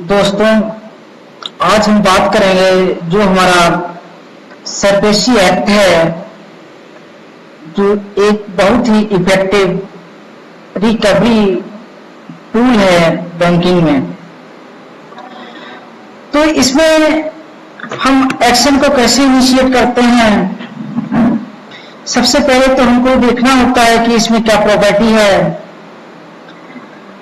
दोस्तों, आज हम बात करेंगे जो हमारा सरफेसी एक्ट है, जो एक बहुत ही इफेक्टिव रिकवरी टूल है बैंकिंग में। तो इसमें हम एक्शन को कैसे इनिशिएट करते हैं। सबसे पहले तो हमको देखना होता है कि इसमें क्या प्रॉपर्टी है।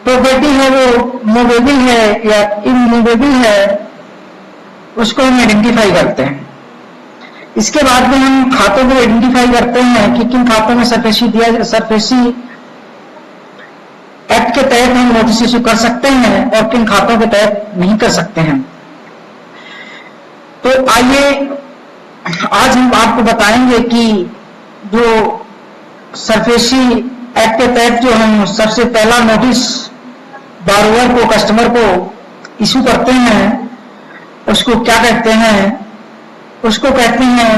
प्रॉपर्टी है वो मूवेबल है या इमूवेबल है, उसको हम आइडेंटिफाई करते हैं। इसके बाद में हम खातों को आइडेंटिफाई करते हैं कि किन खातों में सरफेसी एक्ट के तहत हम नोटिस इशू कर सकते हैं और किन खातों के तहत नहीं कर सकते हैं। तो आइए आज हम आपको बताएंगे कि जो सरफेसी एक्ट के तहत जो हम सबसे पहला नोटिस बारोवर को, कस्टमर को इशू करते हैं, उसको क्या कहते हैं। उसको कहते हैं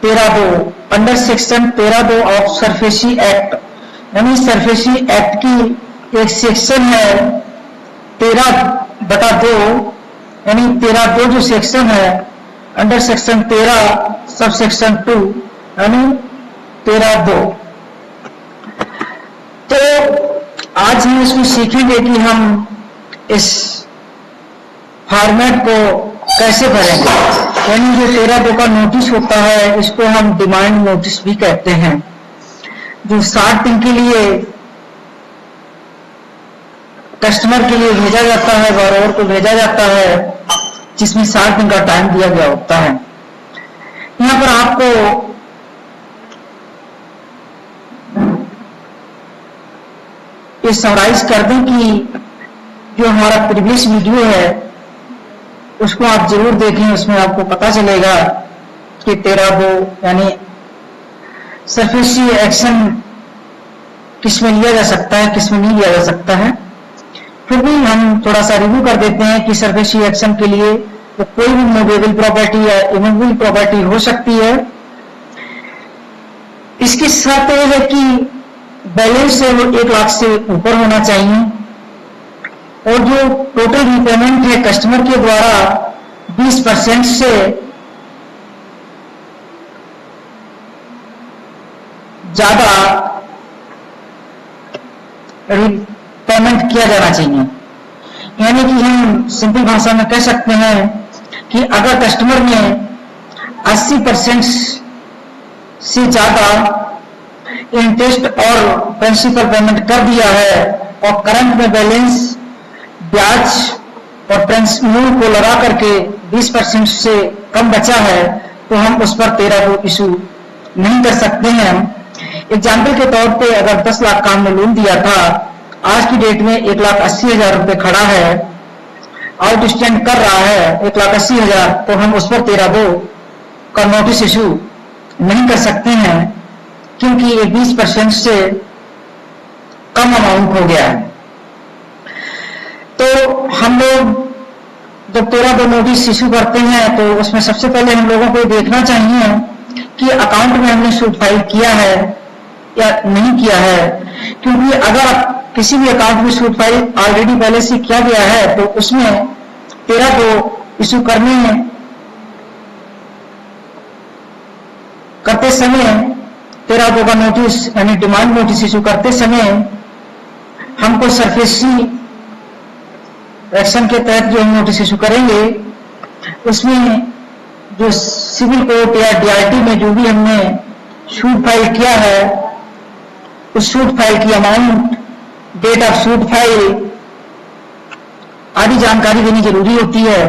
13(2) under section 13(2) of SARFAESI act. यानी सरफेसी एक्ट की एक सेक्शन है 13/2, यानी 13(2) जो सेक्शन है अंडर सेक्शन 13 सब सेक्शन 2 यानी 13(2). तो आज हम इसमें सीखेंगे कि हम इस फॉर्मेट को कैसे भरेंगे। यानी जो 13(2) का नोटिस होता है, इसको हम डिमांड नोटिस भी कहते हैं, जो 60 दिन के लिए कस्टमर के लिए भेजा जाता है, बारोवर को भेजा जाता है, जिसमें 60 दिन का टाइम दिया गया होता है। यहां पर आपको ये समराइज कर दें कि जो हमारा प्रीवियस वीडियो है उसको आप जरूर देखें। उसमें आपको पता चलेगा कि 13(2) यानी सरफेसी एक्शन किसमें लिया जा सकता है, किसमें नहीं लिया जा सकता है। फिर भी हम थोड़ा सा रिव्यू कर देते हैं कि सरफेसी एक्शन के लिए तो कोई भी मूवेबल प्रॉपर्टी या इमूवेबल प्रॉपर्टी हो सकती है। इसकी शर्त यह है कि बैलेंस है वो 1 लाख से ऊपर होना चाहिए और जो टोटल रिपेमेंट है कस्टमर के द्वारा 20% से ज्यादा रिपेमेंट किया जाना चाहिए। यानी कि हम सिंपल भाषा में कह सकते हैं कि अगर कस्टमर ने 80% से ज्यादा इंटरेस्ट और प्रिंसिपल पेमेंट कर दिया है और करंट में बैलेंस ब्याज और प्रिंसिपल को लगा करके 20% से कम बचा है, तो हम उस पर 13(2) इशू नहीं कर सकते हैं। एग्जाम्पल के तौर पे अगर 10 लाख का हमने लोन दिया था, आज की डेट में 1,80,000 रुपए खड़ा है, आउट स्टैंड कर रहा है 1,80,000, तो हम उस पर 13(2) का नोटिस इशू नहीं कर सकते हैं, क्योंकि ये 20% से कम अमाउंट हो गया है। तो हम लोग जब 13(2) नोटिस इशू करते हैं तो उसमें सबसे पहले हम लोगों को देखना चाहिए कि अकाउंट में हमने सूट फाइल किया है या नहीं किया है। क्योंकि अगर किसी भी अकाउंट में सूट फाइल ऑलरेडी पहले से किया गया है तो उसमें 13(2) इशू करते समय 13(2) का नोटिस यानी डिमांड नोटिस इशू करते समय हमको सरफेसी एक्शन के तहत जो हम नोटिस इशू करेंगे उसमें जो सिविल कोर्ट या डीआरटी में जो भी हमने सूट फाइल किया है उस सूट फाइल की amount, date of suit file आदि जानकारी देनी जरूरी होती है।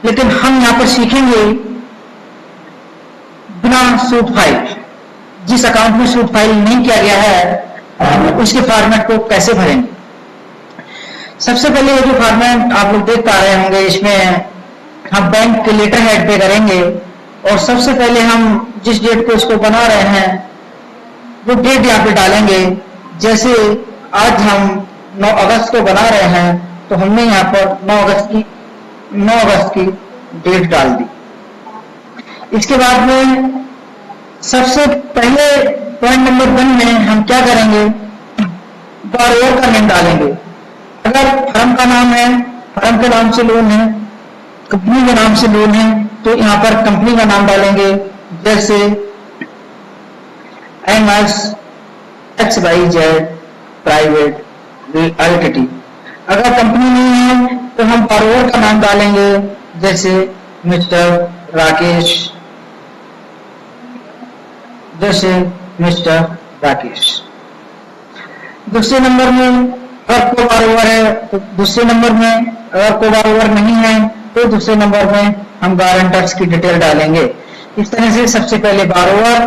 लेकिन हम यहां पर सीखेंगे बिना सूट फाइल, जिस अकाउंट में सूट फाइल नहीं किया गया है उसके फॉर्मेट को कैसे भरेंगे। सबसे पहले ये जो फॉर्मेट आप लोग देख पा रहे होंगे, इसमें हम बैंक के लेटर हेड पे करेंगे और सबसे पहले हम जिस डेट को इसको बना रहे हैं वो डेट यहाँ पे डालेंगे। जैसे आज हम 9 अगस्त को बना रहे हैं तो हमने यहाँ पर 9 अगस्त की डेट डाल दी। इसके बाद में सबसे पहले पॉइंट नंबर 1 में हम क्या करेंगे, बारोवर का नेम डालेंगे। अगर फर्म का नाम है फर्म के नाम से लोन है, कंपनी के नाम से लोन है, तो यहाँ पर कंपनी का नाम डालेंगे, जैसे MS XYZ प्राइवेट लिमिटेड। अगर कंपनी नहीं है तो हम borrower का नाम डालेंगे, जैसे मिस्टर राकेश, दूसरे नंबर में अगर को borrower है तो दूसरे नंबर में, अगर को borrower नहीं है तो दूसरे नंबर में हम गारंटर्स की डिटेल डालेंगे। इस तरह से सबसे पहले borrower,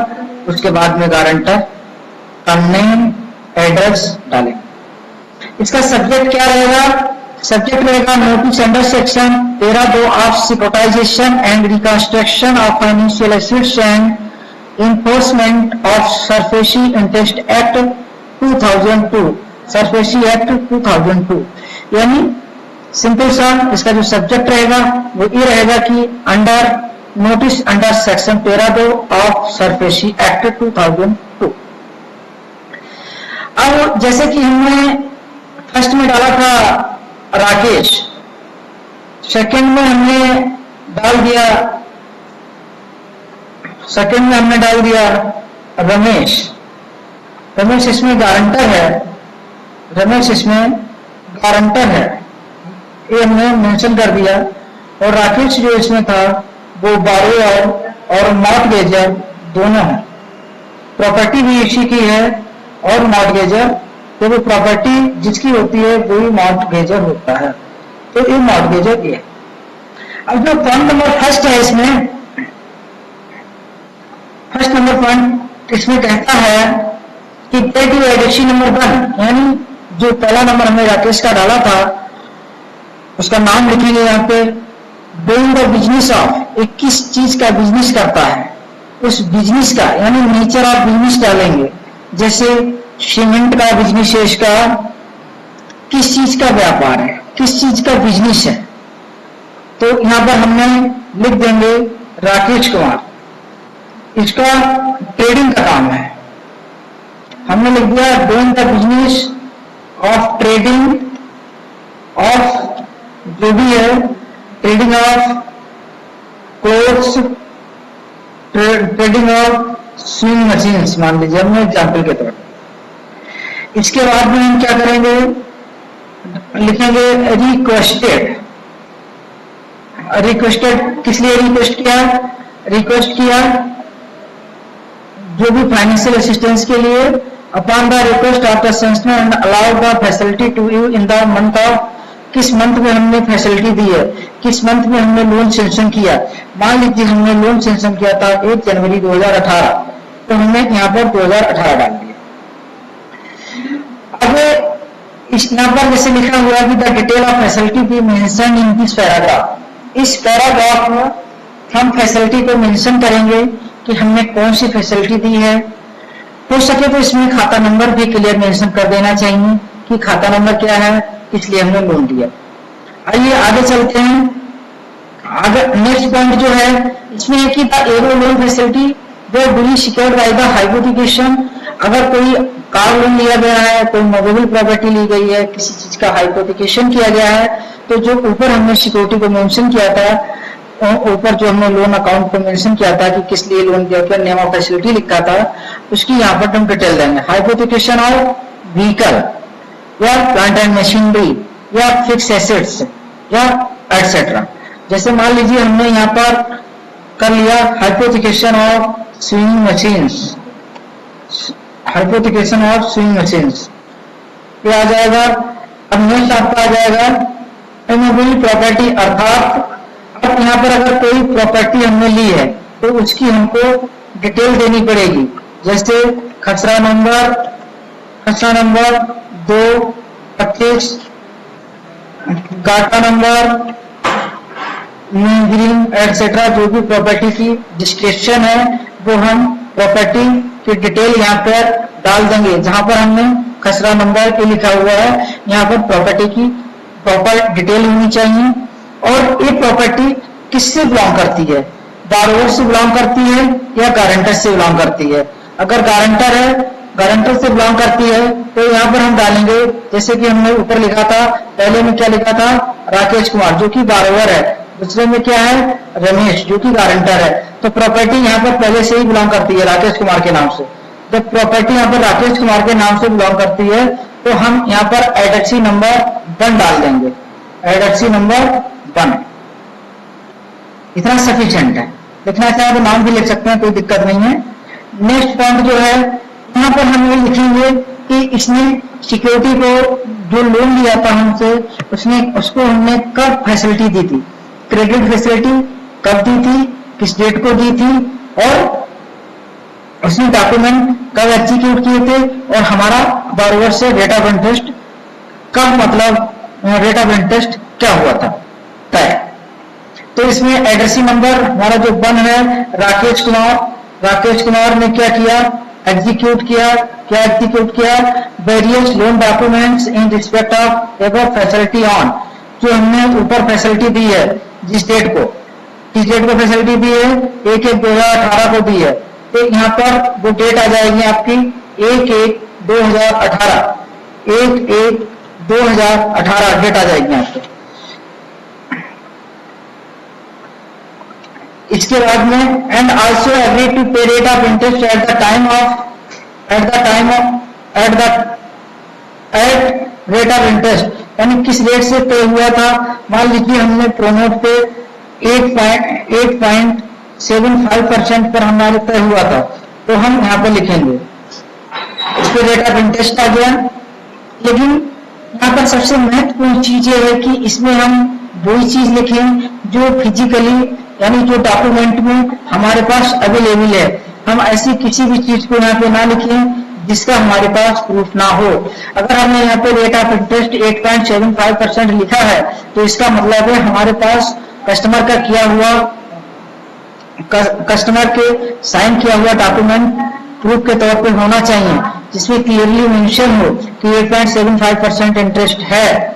उसके बाद में गारंटर का नेम, एड्रेस डालेंगे। इसका सब्जेक्ट क्या रहेगा? सब्जेक्ट रहेगा notice under section 13(2) of securitisation and reconstruction of financial assets and enforcement of SARFAESI interest act 2002, SARFAESI act 2002। यानी सिंपल सा इसका जो सब्जेक्ट रहेगा वो ये रहेगा कि under notice under section 13(2) of SARFAESI act 2002। अब जैसे कि हमने फर्स्ट में डाला था राकेश, सेकंड में हमने डाल दिया रमेश। रमेश इसमें गारंटर है, ये हमने मेंशन कर दिया। और राकेश जो इसमें था वो बारोअर और मॉर्टगेजर दोनों है। प्रॉपर्टी भी इसी की है और मॉर्टगेजर, तो वो प्रॉपर्टी जिसकी होती है वही मॉर्टगेजर होता है, तो ये मॉर्टगेजर ये। अब जो पॉइंट नंबर फर्स्ट है इसमें, फर्स्ट नंबर पॉइंट इसमें कहता है कि क्रेडिट एडिक्सी नंबर 1, यानी जो पहला नंबर हमने राकेश का डाला था उसका नाम लिखेंगे यहाँ पे, डूइंग द बिजनेस ऑफ, एक किस चीज का बिजनेस करता है, उस बिजनेस का यानी नेचर ऑफ बिजनेस डालेंगे। जैसे सीमेंट का बिजनेस है, इसका किस चीज का व्यापार है, किस चीज का बिजनेस है, तो यहां पर हमने लिख देंगे राकेश कुमार, इसका ट्रेडिंग का काम है। हमने लिख दिया doing the business of trading of, जो भी है trading of clothes, trading of swing machines, मान लीजिए हमने एग्जाम्पल के तौर पर। इसके बाद में हम क्या करेंगे, लिखेंगे रिक्वेस्टेड किस लिए रिक्वेस्ट किया जो भी फाइनेंशियल असिस्टेंस के लिए, upon the request of the sanctioner and allowed the facility to you in the month of, किस मंथ में हमने फैसिलिटी दी है, किस मंथ में हमने लोन सेंक्शन किया। मान लीजिए हमने लोन सेंक्शन किया था 1 जनवरी 2018, तो हमने यहाँ पर 2018 डाल दिया। अब इस यहाँ पर जैसे लिखा हुआ है कि the detail of facility be mention in this paragraph, इस पैराग्राफ में हम फैसिलिटी को मेंशन करेंगे कि हमने कौन सी फैसिलिटी दी है। हो सके तो इसमें खाता नंबर भी क्लियर मेंशन कर देना चाहिए कि खाता नंबर क्या है, इसलिए हमने लोन दिया। आइए आगे चलते हैं। आगे नेक्स्ट पॉइंट जो है इसमें है कि द एरो लोन फैसिलिटी वो डुली सिक्योर्ड बाय द हाइपोथिकेशन, अगर कोई कार लोन लिया गया है, कोई मूवेबल प्रॉपर्टी ली गई है, किसी चीज का हाइपोथिकेशन किया गया है, तो जो ऊपर हमने सिक्योरिटी को मेंशन किया था, ऊपर जो हमने लोन अकाउंट को मेंशन किया था कि किस लिए लोन दिया, क्या नेम ऑफ फैसिलिटी लिखा था, उसकी यहाँ पर हम डिटेल देंगे। हाइपोथिकेशन ऑफ व्हीकल या प्लांट एंड मशीनरी या फिक्स एसेट्स या एटसेट्रा। जैसे मान लीजिए हमने यहाँ पर कर लिया hypothecation of swing machines, hypothecation of swing machines ये आ जाएगा। अब नेक्स्ट आपका आ जाएगा इमोबिल प्रॉपर्टी, अर्थात अब यहाँ पर अगर कोई प्रॉपर्टी हमने ली है तो उसकी हमको डिटेल देनी पड़ेगी। जैसे खसरा नंबर 225, गाटा नंबर, ग्रीन एटसेट्रा, जो भी प्रॉपर्टी की डिस्क्रिप्शन है वो हम प्रॉपर्टी की डिटेल यहाँ पर डाल देंगे। जहां पर हमने खसरा नंबर पे लिखा हुआ है यहाँ पर प्रॉपर्टी की प्रॉपर डिटेल होनी चाहिए। और ये प्रॉपर्टी किससे बिलोंग करती है, बारोवर से बिलोंग करती है या गारंटर से बिलोंग करती है। अगर गारंटर से बिलोंग करती है तो यहाँ पर हम डालेंगे, जैसे कि हमने ऊपर लिखा था, पहले में क्या लिखा था, राकेश कुमार जो कि बारोवर है, दूसरे में क्या है रमेश जो कि गारंटर है। तो प्रॉपर्टी यहाँ पर पहले से ही बिलोंग करती है राकेश कुमार के नाम से, तो प्रॉपर्टी यहाँ पर राकेश कुमार के नाम से बिलोंग करती है, तो हम यहाँ पर एडर्सी नंबर 1 डाल देंगे, एडर्सी नंबर 1, इतना सफिशिएंट है। लिखना चाहे तो नाम भी लिख सकते हैं, कोई दिक्कत नहीं है। नेक्स्ट पॉइंट जो है यहाँ पर हम ये लिखेंगे कि इसने सिक्योरिटी को जो लोन लिया था हमसे, उसको हमने कब फैसिलिटी दी थी, क्रेडिट फैसिलिटी कब दी थी, किस डेट को दी थी, और उसने डॉक्यूमेंट कब एग्जीक्यूट किए थे, और हमारा बारोवर से रेट ऑफ इंटरेस्ट कब, मतलब रेट ऑफ इंटरेस्ट क्या हुआ था तय। तो इसमें एडर्सी नंबर हमारा जो 1 है राकेश कुमार ने क्या किया, एग्जीक्यूट किया, क्या एग्जीक्यूट किया, various loan documents in respect of above facility on, जो हमने ऊपर फैसिलिटी दी है, जिस डेट को फैसिलिटी दी है 1/1/2018 को दी है, तो यहाँ पर वो डेट आ जाएगी आपकी 1/1/2018, 1/1/2018 डेट आ जाएगी आपको। इसके बाद में एंड आल्सो एग्री टू पे rate of interest at rate of interest, यानी किस रेट से पे हुआ था। मान लीजिए हमने प्रोमोट पे 8.75% पर हमारे तय हुआ था, तो हम यहाँ पे लिखेंगे इस पे रेट ऑफ इंटरेस्ट आ गया। लेकिन यहाँ पर सबसे महत्वपूर्ण चीज ये है कि इसमें हम वही चीज लिखें जो फिजिकली, यानी जो डॉक्यूमेंट में हमारे पास अवेलेबल है। हम ऐसी किसी भी चीज को यहाँ पे ना लिखें जिसका हमारे पास प्रूफ ना हो। अगर हमने यहाँ पे रेट ऑफ इंटरेस्ट 8.75% लिखा है, तो इसका मतलब है हमारे पास कस्टमर के साइन किया हुआ डॉक्यूमेंट प्रूफ के तौर पे होना चाहिए, जिसमें क्लियरली मेंशन हो कि 8.75% इंटरेस्ट है।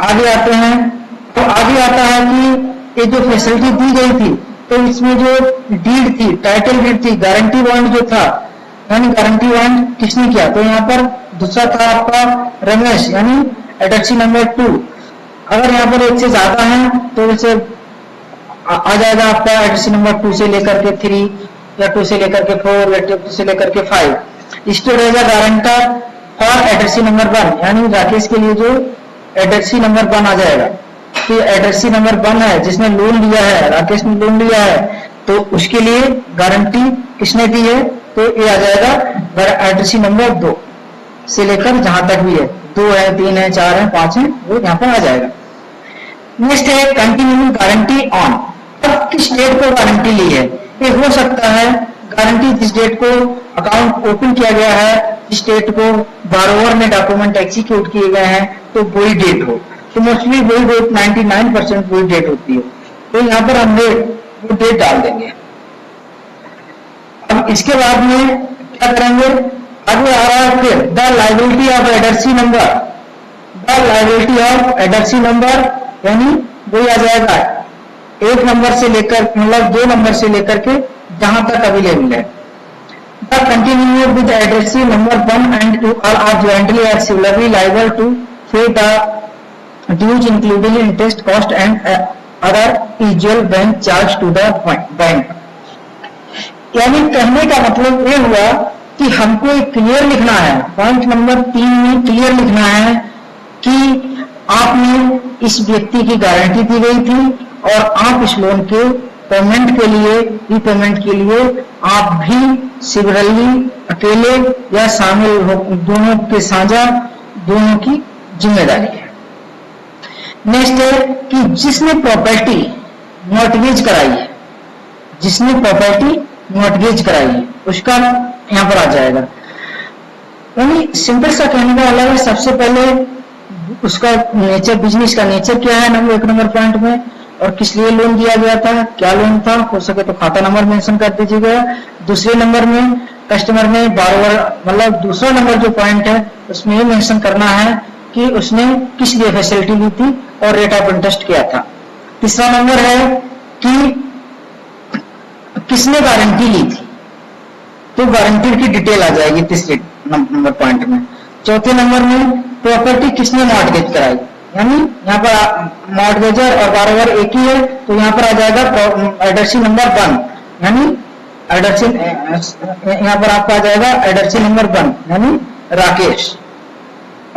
आगे आते हैं, तो आगे आता है कि ये जो फैसिलिटी दी गई थी, तो इसमें जो डीड थी, टाइटल डीड थी, गारंटी बॉन्ड जो था, यानी गारंटी बॉन्ड किसने किया, तो यहाँ पर दूसरा था आपका रमेश, यानी एडर्सी नंबर 2। अगर यहाँ पर एक से ज्यादा है तो इसे आ जाएगा आपका एडर्सी नंबर 2 से लेकर के 3, या 2 से लेकर के 4, या 2 से लेकर के 5। इसके रहेगा गारंटर फॉर एडर्सी नंबर 1, यानी राकेश के लिए जो एडर्सी नंबर 1 आ जाएगा, तो एडर्सी नंबर 1 है जिसने लोन लिया है, राकेश ने लोन लिया है, तो उसके लिए गारंटी किसने दी है, तो ये आ जाएगा एडर्सी नंबर 2 से लेकर जहां तक भी है, 2 है, 3 है, 4 है, 5 है, वो यहाँ पर आ जाएगा। नेक्स्ट है कंटिन्यूइंग गारंटी ऑन। अब किस डेट को गारंटी ली है, ये हो सकता है गारंटी जिस डेट को अकाउंट ओपन किया गया है, जिस डेट को बारोवर ने डॉक्यूमेंट एग्जीक्यूट किए गए हैं, तो वही डेट हो। तो मोस्टली वही डेट 99% वही डेट होती है, तो यहाँ पर हम वो डेट डाल देंगे। अब इसके बाद में क्या करेंगे, आगे आ रहा है फिर द लायबिलिटी ऑफ एडर्सी नंबर, यानी वही आ जाएगा 1 नंबर से लेकर, मतलब 2 नंबर से लेकर के जहां तक अवेलेबल है। The continue with addressee number 1 and 2 are jointly or similarly liable to pay the dues including interest cost and other usual bank charge to the bank। यानी कहने का मतलब ये हुआ कि हमको एक क्लियर लिखना है, पॉइंट नंबर 3 में क्लियर लिखना है कि आपने इस व्यक्ति की गारंटी दी गई थी और आप इस लोन के पेमेंट के लिए, रीपेमेंट के लिए आप भी सिविरली अकेले या शामिल हो, दोनों के साझा, दोनों की जिम्मेदारी है। नेक्स्ट है कि जिसने प्रॉपर्टी मॉर्टगेज कराई है, उसका यहां पर आ जाएगा। यानी सिंपल सा कहने का अलग है, सबसे पहले उसका नेचर, बिजनेस का नेचर क्या है नंबर 1 नंबर पॉइंट में, और किस लिए लोन दिया गया था, क्या लोन था, हो सके तो खाता नंबर मेंशन कर दीजिएगा। दूसरे नंबर में कस्टमर ने बारोवर, मतलब दूसरा नंबर जो पॉइंट है उसमें ये मेंशन करना है कि उसने किस लिए फैसिलिटी ली थी और रेट ऑफ इंटरेस्ट क्या था। तीसरा नंबर है कि किसने गारंटी ली थी, तो गारंटी की डिटेल आ जाएगी तीसरे नंबर पॉइंट में। चौथे नंबर में प्रॉपर्टी किसने मॉर्गेज कराई, यानी यहाँ पर मॉर्गेजर और बारोवर एक ही है, तो यहाँ पर आ जाएगा एडर्सी नंबर 1, यानी एडर्सी, यहाँ पर आपका आ जाएगा एडर्सी नंबर 1 यानी राकेश।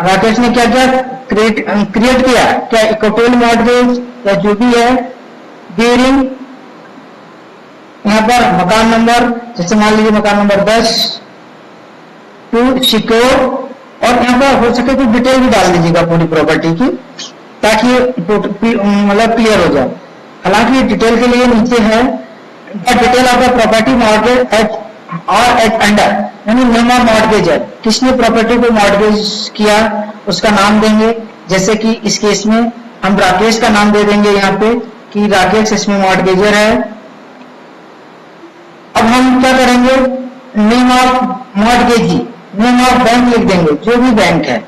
राकेश ने क्या किया, क्रिएट किया क्या इक्विटेबल मॉर्गेज या जो भी है ड्यूरिंग, यहाँ पर मकान नंबर, जैसे मान लीजिए मकान नंबर 10 टू सिक्योर, और यहाँ पर हो सके तो डिटेल भी डाल दीजिएगा पूरी प्रॉपर्टी की, ताकि मतलब क्लियर हो जाए। हालांकि डिटेल के लिए नीचे है detail of the property mortgage at और एट अंडर, यानी नेम ऑफ मॉर्गेजर, किसने प्रॉपर्टी को मॉर्गेज किया उसका नाम देंगे। जैसे कि इस केस में हम राकेश का नाम दे देंगे यहाँ पे कि राकेश इसमें मॉर्गेजर है। अब हम क्या करेंगे, name of mortgagee, name of bank लिख देंगे, जो भी बैंक है,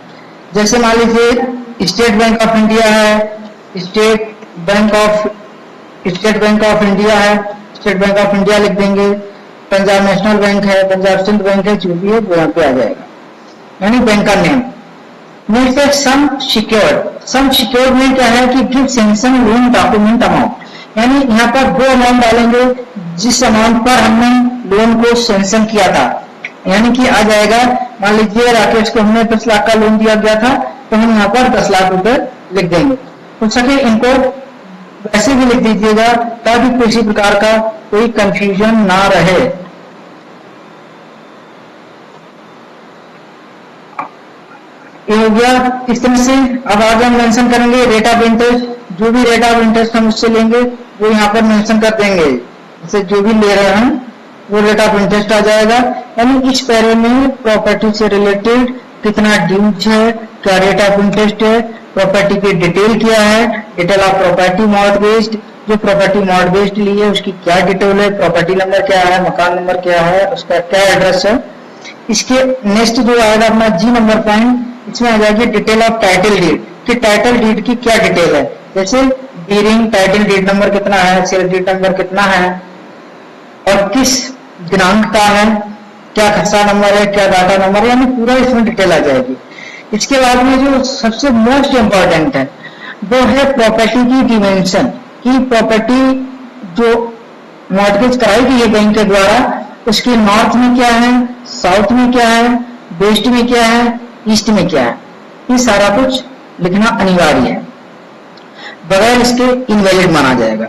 जैसे मान लीजिए स्टेट बैंक ऑफ इंडिया है, स्टेट बैंक ऑफ इंडिया है, स्टेट बैंक ऑफ इंडिया लिख देंगे, पंजाब नेशनल बैंक है, पंजाब सिंध बैंक है, जो भी है वो यहाँ पे आ जाएगा, यानी बैंक का नेम। नेक्स्ट सम सिक्योर्ड में क्या है कि give sanction loan document amount, यानी यहाँ पर वो अमाउंट डालेंगे जिस अमाउंट पर हमने लोन को सैंक्शन किया था, यानी कि आ जाएगा, मान लीजिए राकेश को हमने 10 लाख का लोन दिया गया था, तो हम यहाँ पर 10 लाख रुपए लिख देंगे। हो सके इनको वैसे भी लिख दीजिएगा ताकि किसी प्रकार का कोई कंफ्यूजन ना रहे। ये हो गया इस तरह से। अब आगे हम मेंशन करेंगे रेट ऑफ इंटरेस्ट, जो भी रेट ऑफ इंटरेस्ट हम उससे लेंगे वो यहाँ पर मेंशन कर देंगे, जैसे जो भी ले रहे हैं वो रेट ऑफ इंटरेस्ट आ जाएगा। यानी इस पैरे में प्रॉपर्टी से रिलेटेड कितना ड्यूज है, क्या रेट ऑफ इंटरेस्ट है, प्रॉपर्टी की डिटेल क्या है, डिटेल ऑफ प्रॉपर्टी मॉर्गेज्ड, जो प्रॉपर्टी मॉर्गेज्ड ली है उसकी क्या डिटेल है, प्रॉपर्टी नंबर क्या है, मकान नंबर क्या है, उसका क्या एड्रेस है। इसके नेक्स्ट जो आएगा अपना जी नंबर पॉइंट, इसमें आ जाएगी डिटेल ऑफ टाइटल डीड, कि टाइटल डीड की क्या डिटेल है, जैसे ड्यूरिंग टाइटल डीड नंबर कितना है, सेल डीड नंबर कितना है और किस दिनांक का है, क्या खसरा नंबर है, क्या डाटा नंबर है, यानी पूरा इसमें डिटेल आ जाएगी। इसके बाद में जो सबसे मोस्ट इंपॉर्टेंट है वो है प्रॉपर्टी की डिमेंशन, की प्रॉपर्टी जो मॉर्गेज कराई गई है बैंक के द्वारा उसके नॉर्थ में क्या है, साउथ में क्या है, वेस्ट में क्या है, ईस्ट में क्या है, ये सारा कुछ लिखना अनिवार्य है, बगैर इसके इनवैलिड माना जाएगा।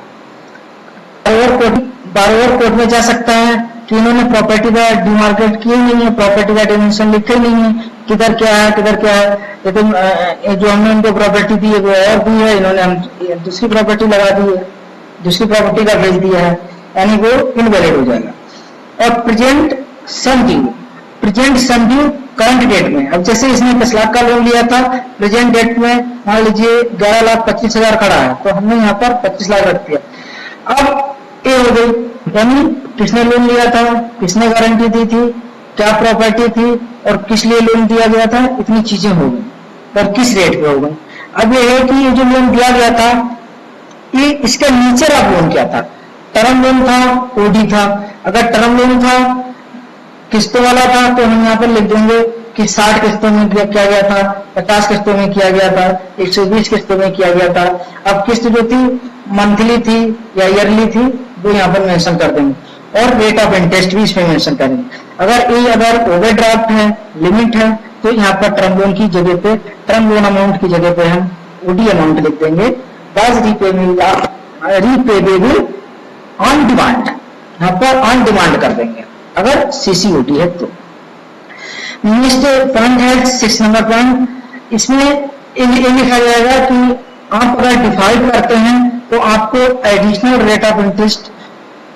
बारोवर कोर्ट में जा सकता है कि इन्होंने प्रॉपर्टी का डिमार्केट किया नहीं है, प्रॉपर्टी का डिमेंशन लिखे नहीं है, किधर क्या है किधर क्या है, लेकिन जो हमने इनको प्रॉपर्टी दी है वो और भी है, इन्होंने हम दूसरी प्रॉपर्टी लगा दी है, दूसरी प्रॉपर्टी का भेज दिया है, यानी वो इनवैलिड हो जाएगा। और प्रेजेंट सम ड्यू करंट डेट में, अब जैसे इसने 10 लाख का लोन लिया था, प्रेजेंट डेट में मान लीजिए 11,25,000 खड़ा है, तो हमने यहाँ पर 25 लाख रख दिया। अब ये हो गई, यानी किसने लोन लिया था, किसने गारंटी दी थी, क्या प्रॉपर्टी थी और किस लिए लोन दिया गया था, इतनी चीजें हो गई और किस रेट पे हो गई। अब ये है कि ये जो लोन दिया गया था ये इसका नेचर ऑफ लोन क्या था, टर्म लोन था, ओडी था। अगर टर्म लोन था, किस्तों वाला था, तो हम यहाँ पर लिख देंगे कि 60 किस्तों में किया गया था, 50 किस्तों में किया गया था, 120 किस्तों में किया गया था। अब किस्त जो थी मंथली थी या ईयरली थी वो यहाँ पर मेंशन कर देंगे और रेट ऑफ इंटरेस्ट भी इसमें मेंशन करेंगे। अगर ओवरड्राफ्ट है, लिमिट है, तो यहाँ पर टर्म लोन की जगह पे, टर्म लोन अमाउंट की जगह पे हम ओडी अमाउंट लिख देंगे, वाज रीपेबल ऑन डिमांड, यहाँ पर ऑन डिमांड कर देंगे अगर सीसीओडी है तो। नेक्स्ट पॉइंट है 6 नंबर पॉइंट, इसमें ये लिखा जाएगा कि आप अगर डिफाइड करते हैं तो आपको एडिशनल रेट ऑफ इंटरेस्ट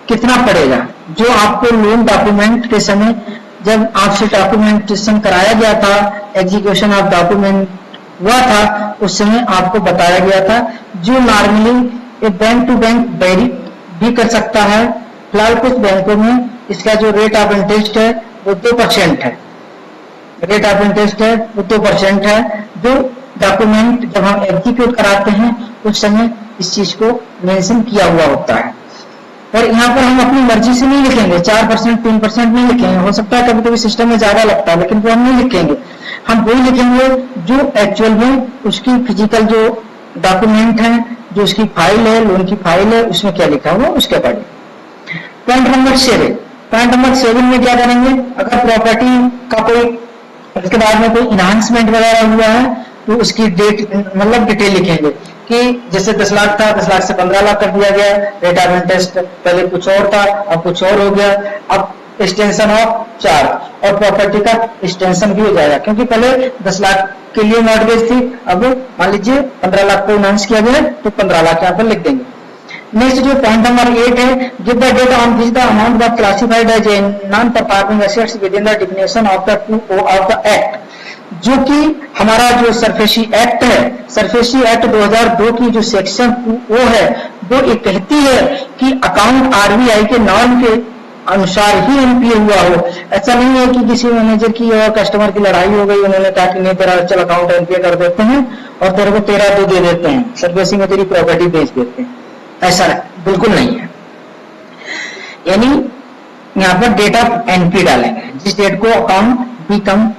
कितना पड़ेगा, जो आपको लोन डॉक्यूमेंट के समय जब आपसे डॉक्यूमेंटेशन कराया गया था, एग्जीक्यूशन ऑफ डॉक्यूमेंट हुआ था, उस समय आपको बताया गया था, जो normally bank to bank very भी कर सकता है। फिलहाल कुछ बैंकों में इसका जो रेट ऑफ इंटरेस्ट है वो 2% है, रेट ऑफ इंटरेस्ट है वो 2% है, जो डॉक्यूमेंट जब हम एग्जीक्यूट कराते हैं उस समय इस चीज को मेंशन किया हुआ होता है। और यहाँ पर हम अपनी मर्जी से नहीं लिखेंगे, 4% 3% नहीं लिखेंगे, हो सकता है कभी कभी सिस्टम में ज्यादा लगता है लेकिन वो हम नहीं लिखेंगे, हम वही लिखेंगे जो एक्चुअल में उसकी फिजिकल जो डॉक्यूमेंट है, जो उसकी फाइल है, लोन की फाइल है, उसमें क्या लिखा हुआ उसके according. Point number 7, point number 7 में क्या करेंगे, अगर प्रॉपर्टी का कोई उसके बाद में कोई इनहांसमेंट वगैरह हुआ है तो उसकी डेट मतलब डिटेल लिखेंगे कि जैसे 10 लाख था, 10 लाख से 15 लाख कर दिया गया, रेट ऑफ इंटरेस्ट पहले कुछ और था अब कुछ और हो गया, अब एक्सटेंशन ऑफ चार्ज और प्रॉपर्टी का एक्सटेंशन भी हो जाएगा, क्योंकि पहले 10 लाख के लिए मॉर्गेज थी, अब मान लीजिए 15 लाख को इनहांस किया गया तो 15 लाख यहाँ पर लिख देंगे। नेक्स्ट जो पॉइंट नंबर 8 है, give the date on which the amount was classified as a non performing assets within the definition of the act, जो कि हमारा जो सरफेसी एक्ट है, सरफेसी एक्ट 2002 की जो सेक्शन 2 है वो ये कहती है कि अकाउंट आरबीआई के नॉर्म के अनुसार ही एनपीए हुआ हो। ऐसा नहीं है कि किसी मैनेजर की और कस्टमर की लड़ाई हो गई, उन्होंने कहा कि नहीं तेरा चल अकाउंट एनपीए कर देते हैं और तेरे को 13 दे देते हैं, सरफेसी में तेरी प्रॉपर्टी बेच देते हैं, ऐसा बिल्कुल नहीं है। यानी यहाँ पर डेट ऑफ एनपीए डालेंगे जिस डेट को account become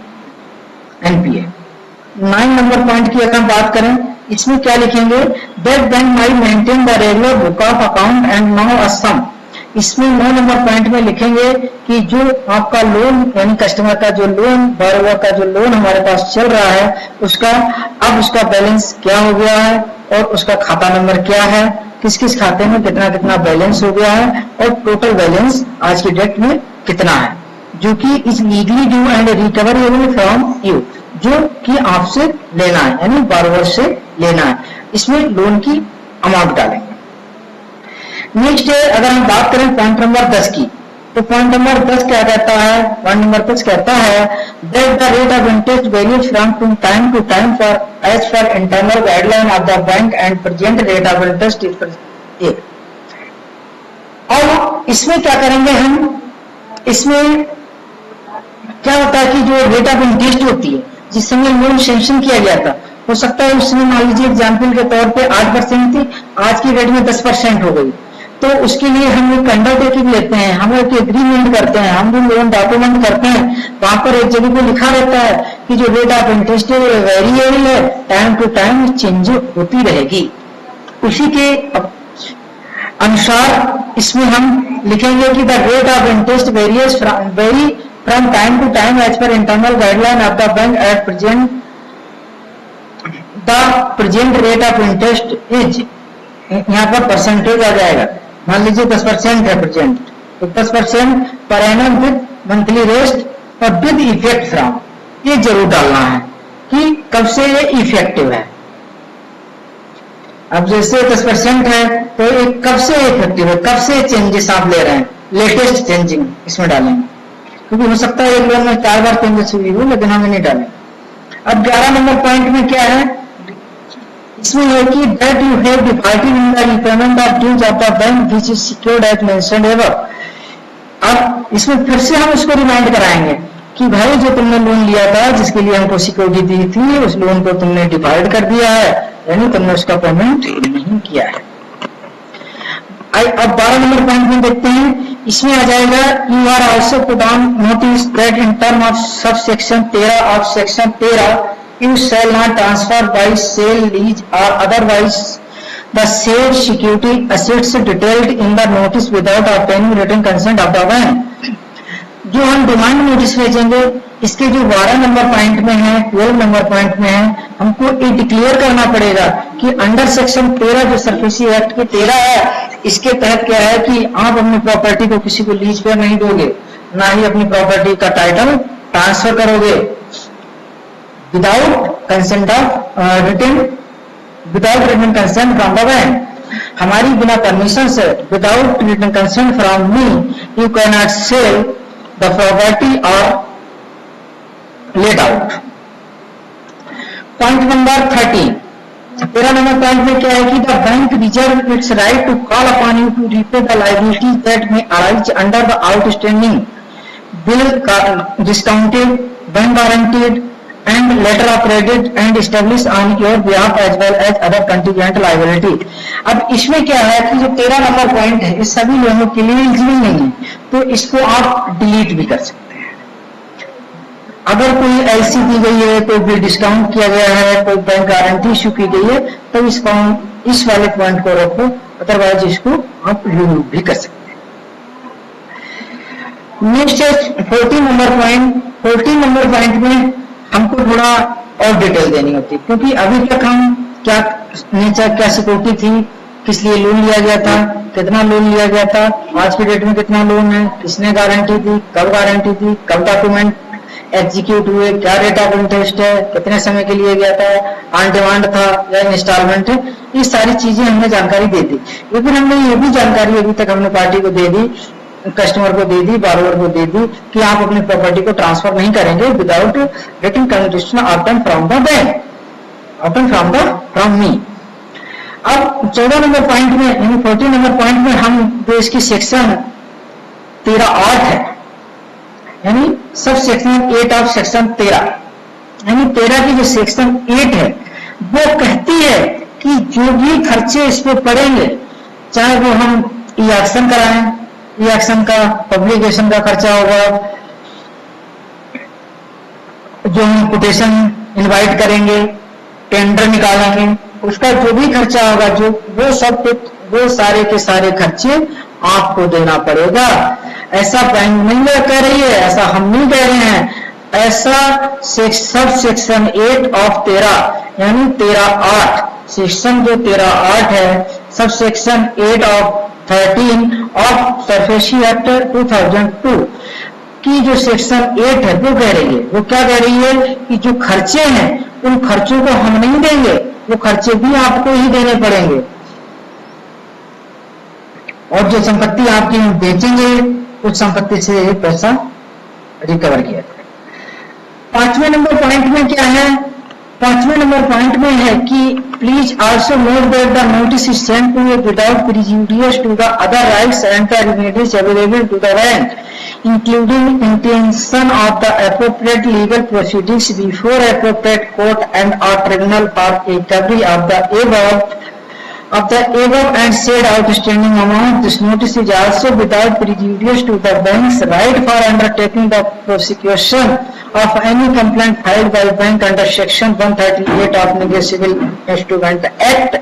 NPA. 9 number point की अगर हम बात करें, इसमें क्या लिखेंगे, that bank may maintain the regular book of account and now a sum. इसमें 9 नंबर पॉइंट में लिखेंगे कि जो आपका लोन यानी कस्टमर का जो लोन, बॉरोवर का जो लोन हमारे पास चल रहा है उसका अब उसका बैलेंस क्या हो गया है और उसका खाता नंबर क्या है, किस किस खाते में कितना कितना बैलेंस हो गया है और टोटल बैलेंस आज की डेट में कितना है, जो कि is legally due and recoverable from you, जो कि आपसे लेना है यानी बॉरोवर से लेना है। इसमें लोन की अमाउंट डालेंगे। नेक्स्ट है, अगर हम बात करें पॉइंट नंबर 10 की, तो पॉइंट नंबर 10 क्या कहता है, पॉइंट नंबर 10 कहता है that the rate of interest varies from time to time for as per internal guideline of the bank and present rate of interest is. और इसमें क्या करेंगे हम, इसमें क्या होता है कि जो रेट ऑफ इंटरेस्ट होती है जिस समय लोन सैंक्शन किया गया था, हो सकता है उस समय मान लीजिए एग्जाम्पल के तौर पे 8% थी, आज की डेट में 10% हो गई, तो उसके लिए हम एक अंडरटेकिंग लेते हैं, हम एक एग्रीमेंट करते हैं, हम जो लोन डॉक्यूमेंट करते हैं वहां पर एक जगह पे लिखा रहता है कि जो रेट ऑफ इंटरेस्ट है वो वेरिएबल है, टाइम टू टाइम चेंज होती रहेगी। उसी के अनुसार इसमें हम लिखेंगे कि the rate of interest various from time to time as per internal guideline of the bank at present the present rate of interest is, यहाँ पर परसेंटेज आ जाएगा, मान लीजिए 10% है प्रेजेंट, तो 10% per annum with monthly rest और with effect from, ये जरूर डालना है कि कब से ये इफेक्टिव है। अब जैसे 10% है तो ये कब से इफेक्टिव है, कब से चेंजेस आप ले रहे हैं, लेटेस्ट चेंजिंग इसमें डालेंगे, क्योंकि हो सकता है एक लोन में 4 बार चेंजेस हुई हो लेकिन हमें नहीं डालें। अब 11 नंबर पॉइंट में क्या है, इसमें है कि that you have defaulted in the repayment of dues of the bank which is secured as mentioned above. अब इसमें फिर से हम उसको रिमाइंड कराएंगे कि भाई जो तुमने लोन लिया था जिसके लिए हमको सिक्योरिटी दी थी उस लोन को तुमने डिफॉल्ट कर दिया है, यानी तुमने उसका पेमेंट नहीं किया है। अब 12 नंबर पॉइंट में देखते हैं, इसमें आ जाएगा you are also put on notice that in term of sub section 13 of section 13 you shall not transfer by sale lease or otherwise the said security assets detailed in the notice without obtaining written consent of the bank. जो हम demand notice भेजेंगे इसके जो 12 number point में है, 12 number point में है, हमको ये डिक्लेयर करना पड़ेगा कि अंडर सेक्शन 13 जो सरफेसी एक्ट के 13 है, इसके तहत क्या है कि आप अपनी प्रॉपर्टी को किसी को लीज पे नहीं दोगे, ना ही अपनी प्रॉपर्टी का टाइटल ट्रांसफर करोगे without consent of without written consent from the bank. हमारी बिना परमिशन से without written consent from me you can not sell the property or let out. Point number 13, 13 number point में क्या है कि the bank reserve its right to call upon you to repay the liabilities that may arise under the outstanding bill discounted bank guaranteed and letter of credit and establish on your behalf as well as other contingent liability. अब इसमें क्या है कि जो 13 number point है इस सभी लोगों के लिए एलिजिबल नहीं है, तो इसको आप डिलीट भी कर सकते हैं। अगर कोई एलसी दी गई है, कोई बिल डिस्काउंट किया गया है, कोई बैंक गारंटी इश्यू की गई है, तो इस वाले पॉइंट को रखो, अदरवाइज इसको आप रिमूव भी कर सकते हैं। नेक्स्ट है 14 नंबर पॉइंट। 14 नंबर पॉइंट में हमको थोड़ा और डिटेल देनी होती है, क्योंकि अभी तक हम क्या नेचर, क्या सिक्योरिटी थी, किस लिए लोन लिया गया था, कितना लोन लिया गया था, आज की डेट में कितना लोन है, किसने गारंटी दी, कब गारंटी दी, कब डॉक्यूमेंट एग्जीक्यूट हुए, क्या रेट ऑफ इंटरेस्ट है, कितने समय के लिए गया था, ऑन डिमांड था या इंस्टॉलमेंट है, ये सारी चीजें हमने जानकारी दे दी। लेकिन हमने ये भी जानकारी अभी तक हमने पार्टी को दे दी, कस्टमर को दे दी, बारोवर को दे दी कि आप अपनी प्रॉपर्टी को ट्रांसफर नहीं करेंगे without getting condition obtain from the bank, obtain from me. अब 14 नंबर पॉइंट में, यानी 14 नंबर पॉइंट में हम जो इसकी सेक्शन 13(8) है, यानी सब सेक्शन 8 ऑफ सेक्शन 13, यानी 13 की जो सेक्शन 8 है वो कहती है कि जो भी खर्चे इस पे पड़ेंगे, चाहे वो हम ई एक्शन कराएं, ई एक्शन का पब्लिकेशन का खर्चा होगा, जो हम कोटेशन इनवाइट करेंगे, टेंडर निकालेंगे, उसका जो भी खर्चा होगा, जो वो सारे के सारे खर्चे आपको देना पड़ेगा। ऐसा बैंक नहीं कह रही है, ऐसा हम नहीं कह रहे हैं, ऐसा सब सेक्शन 8 ऑफ 13 यानी 13(8) सेक्शन जो 13(8) है, sub section 8 of 13 of SARFAESI act 2002 की जो सेक्शन 8 है वो कह रही है, वो क्या कह रही है कि जो खर्चे हैं उन खर्चों को हम नहीं देंगे, वो खर्चे भी आपको ही देने पड़ेंगे, और जो संपत्ति आपकी हम बेचेंगे उस संपत्ति से पैसा रिकवर किया जाए। 5वें नंबर पॉइंट में क्या है? 5वें नंबर पॉइंट में है कि please also note that the notice is sent to you without prejudice to the other rights and the remedies available to the bank, including intention of the appropriate legal proceedings before appropriate court and/or tribunal for recovery of the above and said outstanding amount. This notice is also without prejudice to the bank's right for undertaking the prosecution of any complaint filed by bank under Section 138 of Indian Civil Instrument Act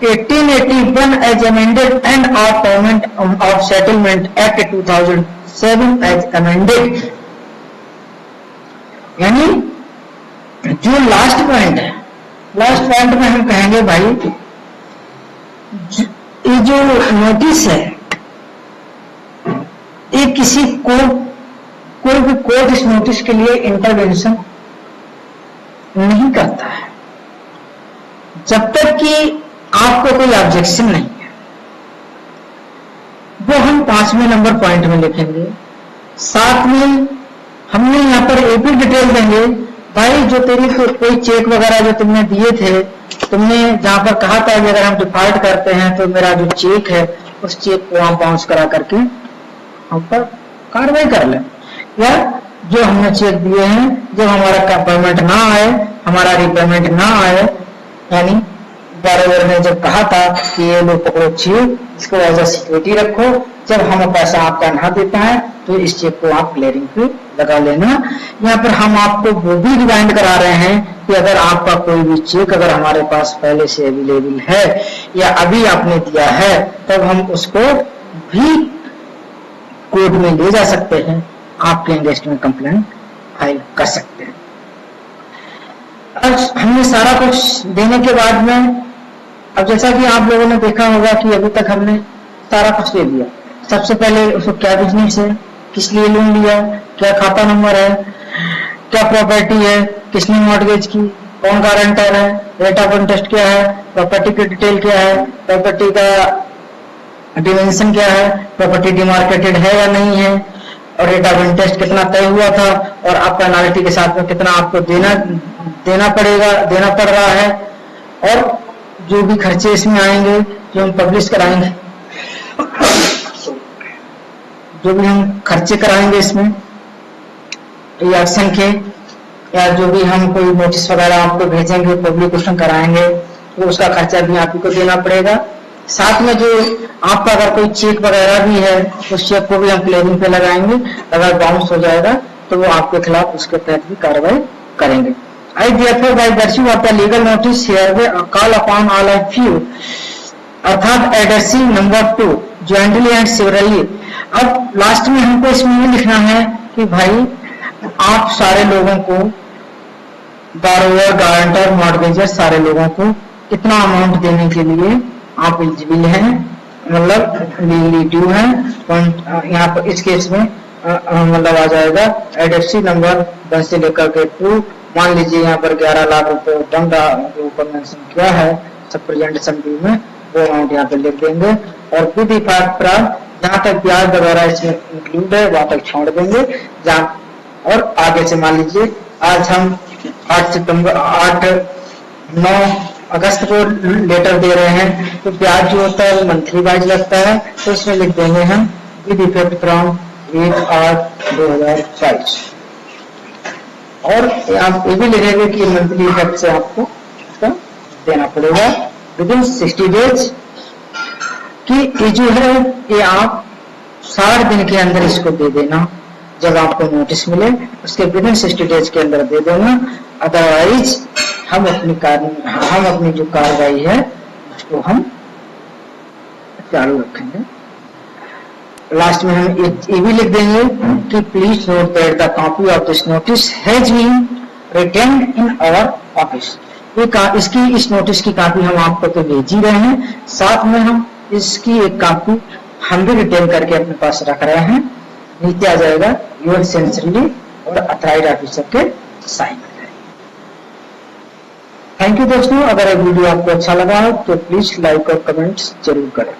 1881 as amended and of Payment of Settlement Act 2007 as amended। यानी जो last point है, last point में हम कहेंगे भाई ये जो notice है ये किसी को कोई भी कोर्ट इस नोटिस के लिए इंटरवेंशन नहीं करता है जब तक कि आपको कोई ऑब्जेक्शन नहीं है। वो हम 5वें नंबर पॉइंट में लिखेंगे। साथ में हमने यहाँ पर ये भी डिटेल देंगे भाई जो तेरी कोई चेक वगैरह जो तुमने दिए थे, तुमने जहां पर कहा था कि अगर हम डिफॉल्ट करते हैं तो मेरा जो चेक है उस चेक को हम बाउंस करा करके हम पर कार्रवाई कर लें, या जो हमने चेक दिए हैं जब हमारा पेमेंट ना आए, हमारा रिपेमेंट ना आए, यानी बॉरोवर ने जब कहा था कि ये लोग पकड़ो चेक, इसको एज अ सिक्योरिटी रखो, जब हम पैसा आपका ना दे पाए तो इस चेक को आप क्लियरिंग पे लगा लेना। यहाँ पर हम आपको वो भी रिमाइंड करा रहे हैं कि अगर आपका कोई भी चेक अगर हमारे पास पहले से अवेलेबल है या अभी आपने दिया है तब हम उसको भी कोर्ट में ले जा सकते हैं, आपके अगेंस्ट में कंप्लेंट फाइल कर सकते हैं। अब हमने सारा कुछ देने के बाद में, अब जैसा कि आप लोगों ने देखा होगा कि अभी तक हमने सारा कुछ दे दिया। सबसे पहले उसको क्या बिजनेस है, किस लिए लोन लिया, क्या खाता नंबर है, क्या प्रॉपर्टी है, किसने मॉर्गेज की, कौन गारंटर है, रेट ऑफ इंटरेस्ट क्या है, प्रॉपर्टी की डिटेल क्या है, प्रॉपर्टी का डिमेंशन क्या है, प्रॉपर्टी डिमार्केटेड है या नहीं है, और रेट ऑफ इंटरेस्ट कितना तय हुआ था और आप पेनाल्टी के साथ में कितना आपको देना पड़ रहा है, और जो भी खर्चे इसमें आएंगे जो हम पब्लिश कराएंगे, जो भी हम खर्चे कराएंगे इसमें रिएक्शन के, या जो भी हम कोई नोटिस वगैरह आपको भेजेंगे, पब्लिकेशन कराएंगे, तो उसका खर्चा भी आपको देना पड़ेगा। साथ में जो आपका अगर कोई चेक वगैरह भी है उस चेक को भी हम क्लियरिंग पे लगाएंगे, अगर बाउंस हो जाएगा तो वो आपके खिलाफ उसके तहत भी कार्रवाई करेंगे। आई therefore by virtue of the legal notice hereby call upon all of you, अर्थात एडर्सी नंबर 2 ज्वाइंटली एंड सेवरली। अब लास्ट में हमको इसमें ये लिखना है कि भाई आप सारे लोगों को, बारोवर, गारंटर, मॉर्गेजर, सारे लोगों को इतना अमाउंट देने के लिए आप एलिजिबल हैं, मतलब लीगली ड्यू है। यहाँ पर इस केस में मतलब आ जाएगा एडएफसी नंबर 10 से लेकर के 2, मान लीजिए यहाँ पर 11 लाख रुपए दंड जो ऊपर मेंशन किया है सब प्रेजेंटेशन व्यू में, वो अमाउंट यहाँ पे लिख देंगे और विद इफेक्ट प्राप्त जहाँ तक ब्याज वगैरह इसमें इंक्लूड है वहां तक छोड़ देंगे। जहाँ और आगे से मान लीजिए आज हम 8-9 अगस्त को लेटर दे रहे हैं, तो ब्याज जो होता है मंथली वाइज लगता है, तो इसमें लिख देंगे हम विद इफेक्ट फ्रॉम 1/8/2022। और आप ये भी लिखेंगे कि मंथली इफेक्ट से आपको देना पड़ेगा विद इन 60 डेज, कि ये जो है ये आप 60 दिन के अंदर इसको दे देना। जब आपको नोटिस मिले उसके विद इन 60 डेज के अंदर दे देना, अदरवाइज हम अपनी जो कार्रवाई है उसको हम चालू रखेंगे। लास्ट में हम ये भी लिख देंगे कि please note that the copy of this notice has been retained in our office. इस नोटिस की कॉपी हम आपको तो भेज ही रहे हैं, साथ में हम इसकी एक कॉपी हम भी रिटेन करके अपने पास रख रहे हैं। नीचे आ जाएगा योर सेंसरली और अथॉराइज्ड ऑफिसर के साइन। थैंक यू दोस्तों, अगर ये वीडियो आपको अच्छा लगा हो तो प्लीज लाइक और कमेंट्स जरूर करें।